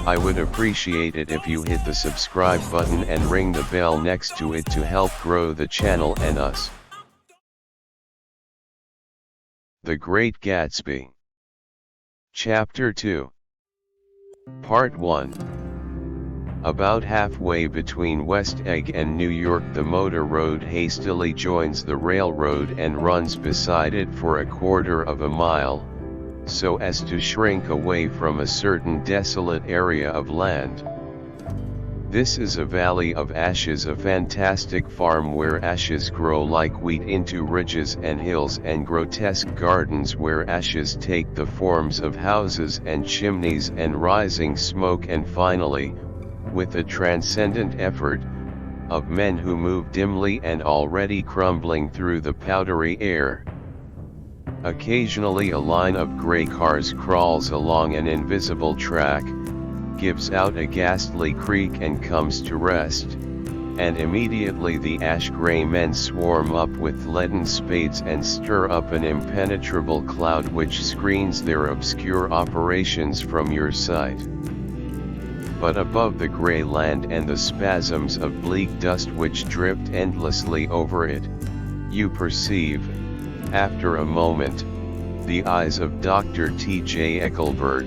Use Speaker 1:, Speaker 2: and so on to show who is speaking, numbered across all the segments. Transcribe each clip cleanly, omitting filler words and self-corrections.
Speaker 1: I would appreciate it if you hit the subscribe button and ring the bell next to it to help grow the channel and us. The Great Gatsby. Chapter 2. Part 1. About halfway between West Egg and New York, the motor road hastily joins the railroad and runs beside it for a quarter of a mile, so as to shrink away from a certain desolate area of land. This is a valley of ashes, a fantastic farm where ashes grow like wheat into ridges and hills, and grotesque gardens where ashes take the forms of houses and chimneys and rising smoke, and finally, with a transcendent effort, of men who move dimly and already crumbling through the powdery air. Occasionally a line of gray cars crawls along an invisible track, gives out a ghastly creak and comes to rest, and immediately the ash-gray men swarm up with leaden spades and stir up an impenetrable cloud which screens their obscure operations from your sight. But above the gray land and the spasms of bleak dust which drift endlessly over it, you perceive, after a moment, the eyes of Dr. T.J. Eckelberg.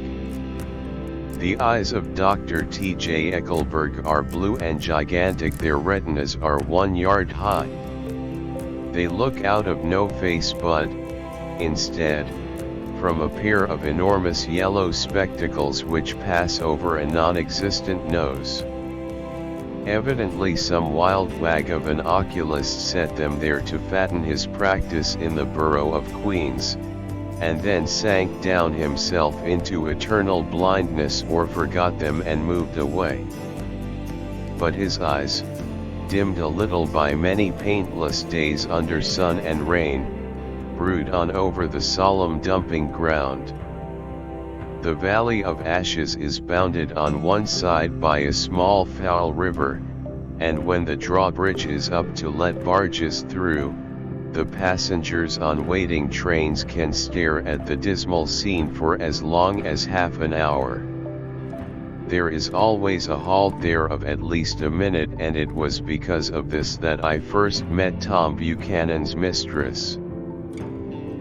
Speaker 1: The eyes of Dr. T.J. Eckelberg are blue and gigantic, their retinas are 1 yard high. They look out of no face but, instead, from a pair of enormous yellow spectacles which pass over a non-existent nose. Evidently some wild wag of an oculist set them there to fatten his practice in the borough of Queens, and then sank down himself into eternal blindness or forgot them and moved away. But his eyes, dimmed a little by many paintless days under sun and rain, brood on over the solemn dumping ground. The Valley of Ashes is bounded on one side by a small foul river, and when the drawbridge is up to let barges through, the passengers on waiting trains can stare at the dismal scene for as long as half an hour. There is always a halt there of at least a minute, and it was because of this that I first met Tom Buchanan's mistress.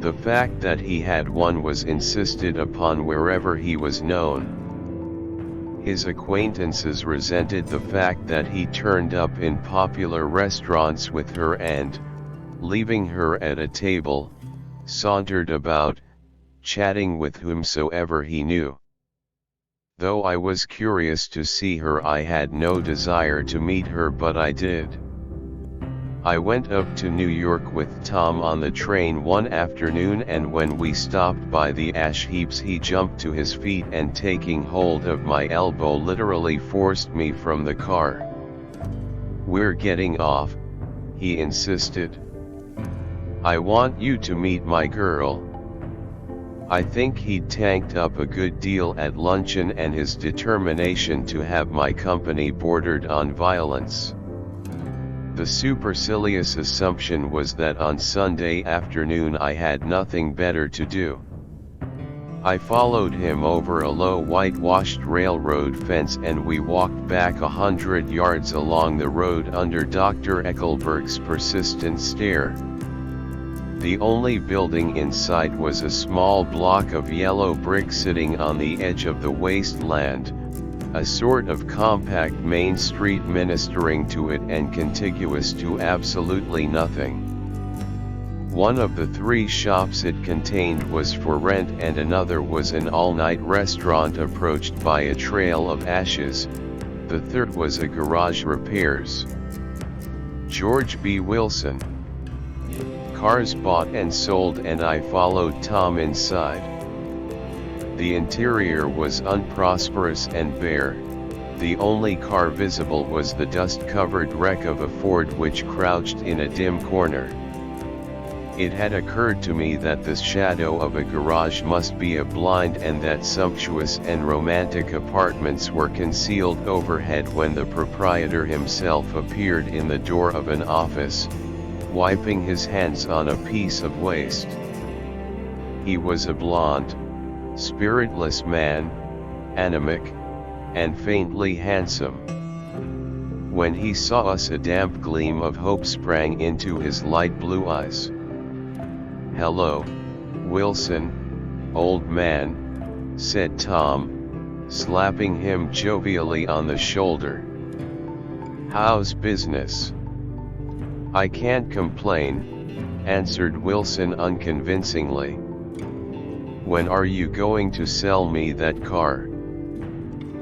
Speaker 1: The fact that he had one was insisted upon wherever he was known. His acquaintances resented the fact that he turned up in popular restaurants with her and, leaving her at a table, sauntered about, chatting with whomsoever he knew. Though I was curious to see her, I had no desire to meet her, but I did. I went up to New York with Tom on the train one afternoon, and when we stopped by the ash heaps he jumped to his feet and, taking hold of my elbow, literally forced me from the car. "We're getting off," he insisted. "I want you to meet my girl." I think he'd tanked up a good deal at luncheon, and his determination to have my company bordered on violence. The supercilious assumption was that on Sunday afternoon I had nothing better to do. I followed him over a low whitewashed railroad fence, and we walked back 100 yards along the road under Dr. Eckelberg's persistent stare. The only building in sight was a small block of yellow brick sitting on the edge of the wasteland, a sort of compact main street ministering to it and contiguous to absolutely nothing. One of the 3 shops it contained was for rent, and another was an all-night restaurant approached by a trail of ashes. The third was a garage repairs. George B. Wilson. Cars bought and sold, and I followed Tom inside. The interior was unprosperous and bare. The only car visible was the dust-covered wreck of a Ford which crouched in a dim corner. It had occurred to me that the shadow of a garage must be a blind, and that sumptuous and romantic apartments were concealed overhead when the proprietor himself appeared in the door of an office, wiping his hands on a piece of waste. He was a blond, spiritless man, anemic, and faintly handsome. When he saw us, a damp gleam of hope sprang into his light blue eyes. "Hello, Wilson, old man," said Tom, slapping him jovially on the shoulder. "How's business?" "I can't complain," answered Wilson unconvincingly. "When are you going to sell me that car?"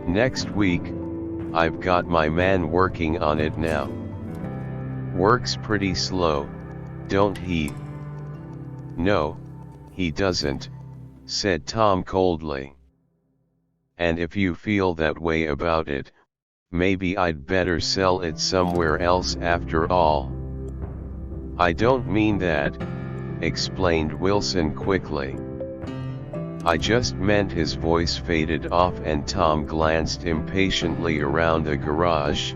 Speaker 1: "Next week. I've got my man working on it now." "Works pretty slow, don't he?" "No, he doesn't," said Tom coldly. "And if you feel that way about it, maybe I'd better sell it somewhere else after all." "I don't mean that," explained Wilson quickly. "I just meant..." His voice faded off and Tom glanced impatiently around the garage.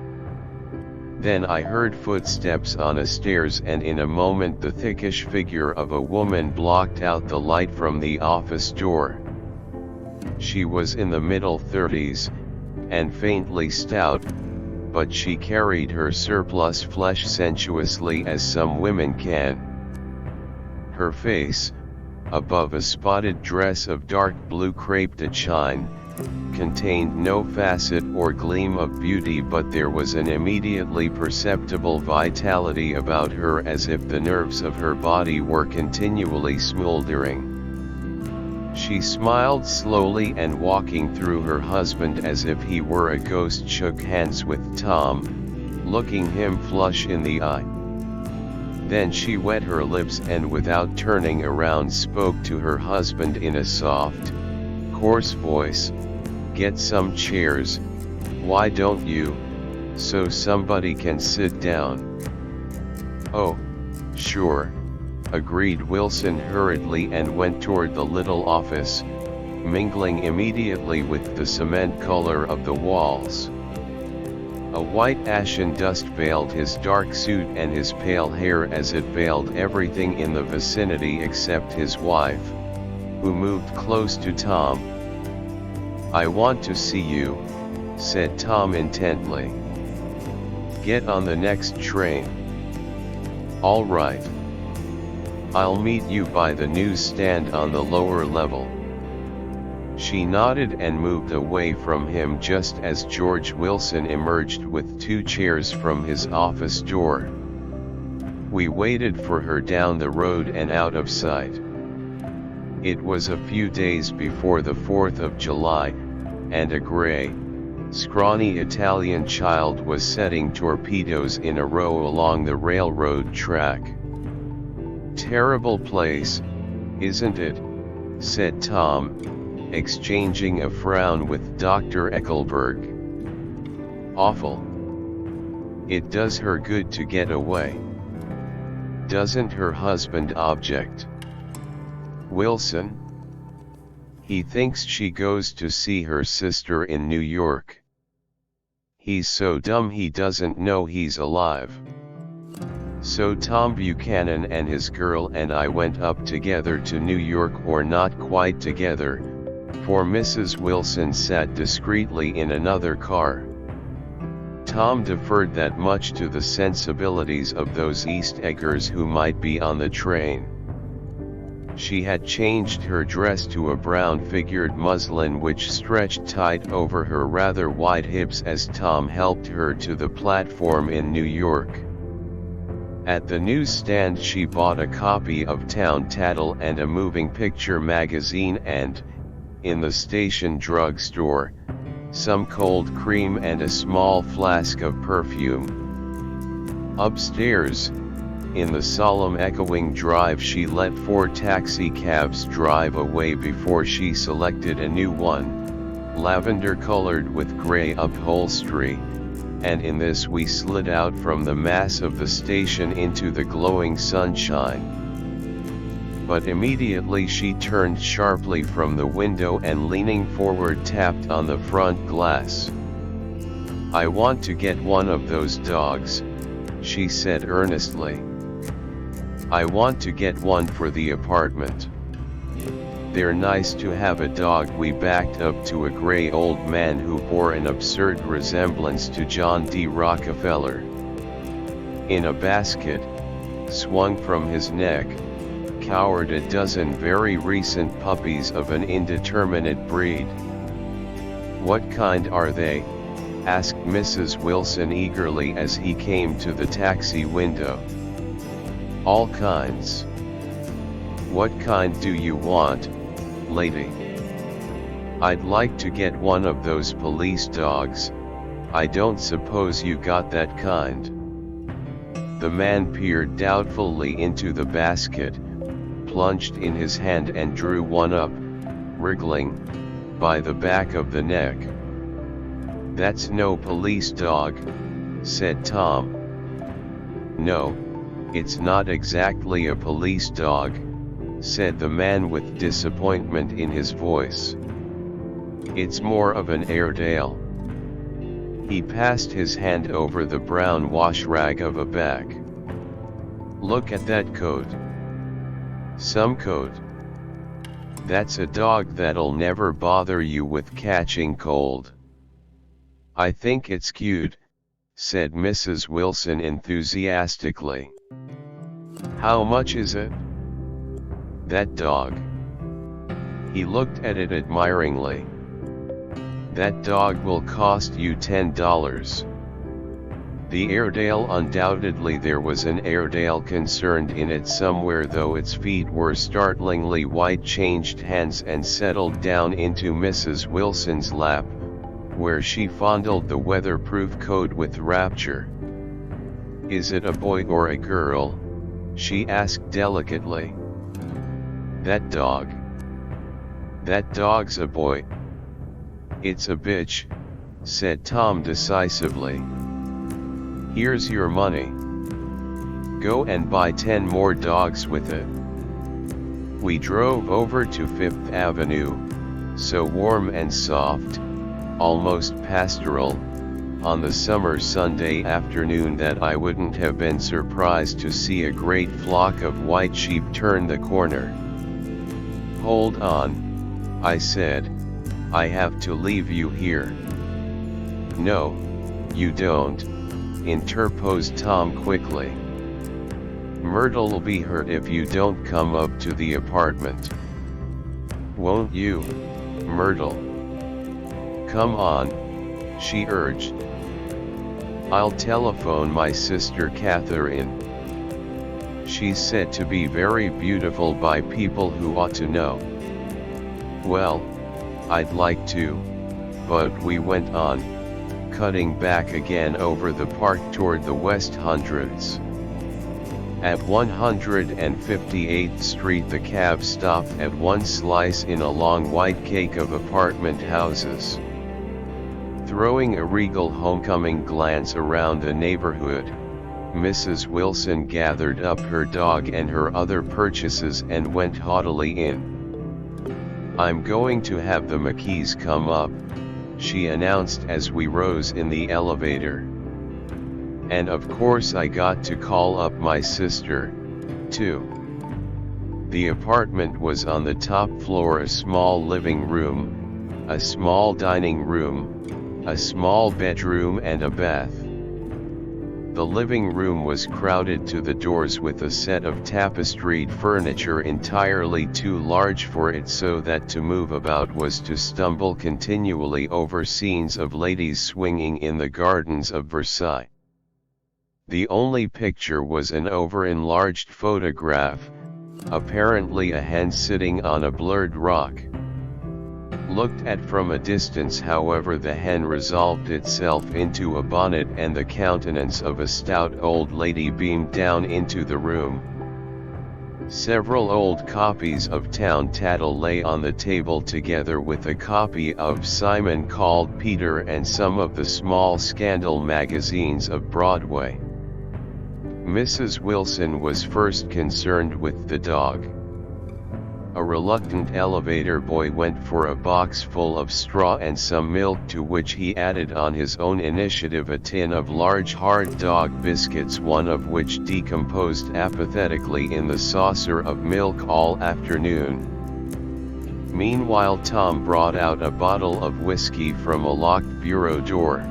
Speaker 1: Then I heard footsteps on the stairs, and in a moment the thickish figure of a woman blocked out the light from the office door. She was in the middle 30s, and faintly stout, but she carried her surplus flesh sensuously as some women can. Her face, above a spotted dress of dark blue crepe de chine, contained no facet or gleam of beauty, but there was an immediately perceptible vitality about her, as if the nerves of her body were continually smoldering. She smiled slowly and, walking through her husband as if he were a ghost, shook hands with Tom, looking him flush in the eye. Then she wet her lips and, without turning around, spoke to her husband in a soft, coarse voice. "Get some chairs, why don't you, so somebody can sit down?" "Oh, sure," agreed Wilson hurriedly and went toward the little office, mingling immediately with the cement color of the walls. A white ashen dust veiled his dark suit and his pale hair, as it veiled everything in the vicinity except his wife, who moved close to Tom. "I want to see you," said Tom intently. "Get on the next train." "All right. I'll meet you by the newsstand on the lower level." She nodded and moved away from him just as George Wilson emerged with 2 chairs from his office door. We waited for her down the road and out of sight. It was a few days before the 4th of July, and a gray, scrawny Italian child was setting torpedoes in a row along the railroad track. "Terrible place, isn't it?" said Tom, exchanging a frown with Dr. Eckelberg. "Awful. It does her good to get away." "Doesn't her husband object?" "Wilson? He thinks she goes to see her sister in New York. He's so dumb he doesn't know he's alive." So Tom Buchanan and his girl and I went up together to New York, or not quite together, for Mrs. Wilson sat discreetly in another car. Tom deferred that much to the sensibilities of those East Eggers who might be on the train. She had changed her dress to a brown-figured muslin which stretched tight over her rather wide hips as Tom helped her to the platform in New York. At the newsstand she bought a copy of Town Tattle and a moving picture magazine, and, in the station drugstore, some cold cream and a small flask of perfume. Upstairs, in the solemn echoing drive, she let 4 taxi cabs drive away before she selected a new one, lavender-colored with gray upholstery, and in this we slid out from the mass of the station into the glowing sunshine. But immediately she turned sharply from the window and, leaning forward, tapped on the front glass. "I want to get one of those dogs," she said earnestly. "I want to get one for the apartment." "They're nice to have a dog." We backed up to a gray old man who bore an absurd resemblance to John D. Rockefeller. In a basket, swung from his neck, cowered a dozen very recent puppies of an indeterminate breed. "What kind are they?" asked Mrs. Wilson eagerly as he came to the taxi window. "All kinds." "What kind do you want, lady?" "I'd like to get one of those police dogs. I don't suppose you got that kind." The man peered doubtfully into the basket, plunged in his hand and drew one up, wriggling, by the back of the neck. "That's no police dog," said Tom. "No, it's not exactly a police dog," said the man with disappointment in his voice. "It's more of an Airedale." He passed his hand over the brown wash rag of a bag. "Look at that coat." "Some coat? That's a dog that'll never bother you with catching cold." "I think it's cute," said Mrs. Wilson enthusiastically. "How much is it?" "That dog?" He looked at it admiringly. "That dog will cost you $10. The Airedale, undoubtedly there was an Airedale concerned in it somewhere, though its feet were startlingly white, changed hands and settled down into Mrs. Wilson's lap, where she fondled the weatherproof coat with rapture. "Is it a boy or a girl?" she asked delicately. "That dog? That dog's a boy." "It's a bitch," said Tom decisively. "Here's your money. Go and buy 10 more dogs with it." We drove over to Fifth Avenue, so warm and soft, almost pastoral, on the summer Sunday afternoon that I wouldn't have been surprised to see a great flock of white sheep turn the corner. "Hold on," I said, "I have to leave you here." "No, you don't," interposed Tom quickly. "Myrtle'll be hurt if you don't come up to the apartment." "Won't you, Myrtle?" "Come on," she urged. "I'll telephone my sister Catherine. She's said to be very beautiful by people who ought to know." "Well, I'd like to," but we went on, cutting back again over the park toward the West Hundreds. At 158th Street the cab stopped at one slice in a long white cake of apartment houses. Throwing a regal homecoming glance around the neighborhood, Mrs. Wilson gathered up her dog and her other purchases and went haughtily in. "I'm going to have the McKees come up," she announced as we rose in the elevator. "And of course I got to call up my sister, too." The apartment was on the top floor: a small living room, a small dining room, a small bedroom and a bath. The living room was crowded to the doors with a set of tapestried furniture entirely too large for it, so that to move about was to stumble continually over scenes of ladies swinging in the gardens of Versailles. The only picture was an over-enlarged photograph, apparently a hen sitting on a blurred rock. Looked at from a distance, however, the hen resolved itself into a bonnet, and the countenance of a stout old lady beamed down into the room. Several old copies of Town Tattle lay on the table, together with a copy of Simon Called Peter and some of the small scandal magazines of Broadway. Mrs. Wilson was first concerned with the dog. A reluctant elevator boy went for a box full of straw and some milk, to which he added on his own initiative a tin of large hard dog biscuits, one of which decomposed apathetically in the saucer of milk all afternoon. Meanwhile Tom brought out a bottle of whiskey from a locked bureau door.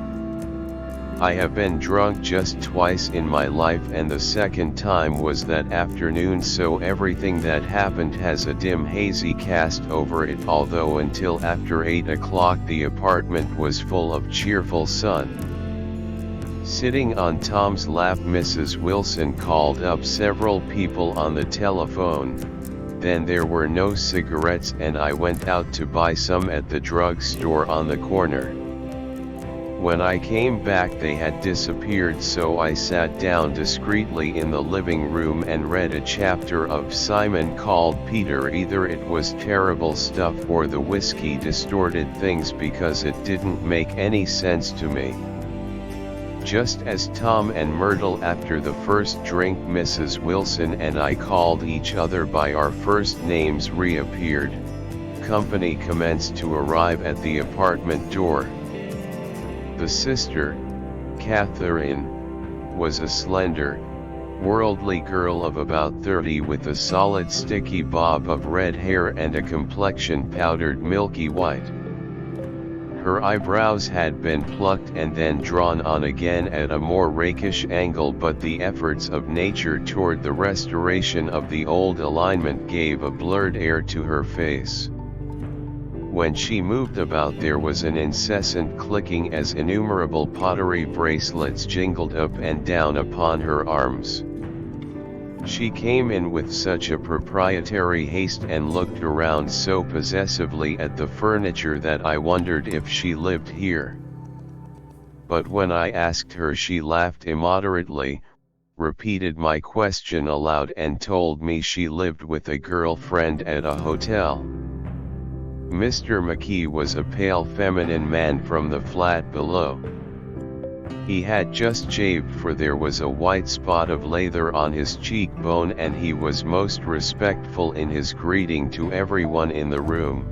Speaker 1: I have been drunk just twice in my life, and the second time was that afternoon, so everything that happened has a dim hazy cast over it, although until after 8 o'clock the apartment was full of cheerful sun. Sitting on Tom's lap, Mrs. Wilson called up several people on the telephone. Then there were no cigarettes, and I went out to buy some at the drugstore on the corner. When I came back they had disappeared, so I sat down discreetly in the living room and read a chapter of Simon called Peter. Either it was terrible stuff or the whiskey distorted things, because it didn't make any sense to me. Just as Tom and Myrtle, after the first drink, Mrs. Wilson and I called each other by our first names, reappeared, company commenced to arrive at the apartment door. The sister, Catherine, was a slender, worldly girl of about 30 with a solid sticky bob of red hair and a complexion powdered milky white. Her eyebrows had been plucked and then drawn on again at a more rakish angle, but the efforts of nature toward the restoration of the old alignment gave a blurred air to her face. When she moved about there was an incessant clicking as innumerable pottery bracelets jingled up and down upon her arms. She came in with such a proprietary haste and looked around so possessively at the furniture that I wondered if she lived here. But when I asked her she laughed immoderately, repeated my question aloud, and told me she lived with a girlfriend at a hotel. Mr. McKee was a pale feminine man from the flat below. He had just shaved, for there was a white spot of lather on his cheekbone, and he was most respectful in his greeting to everyone in the room.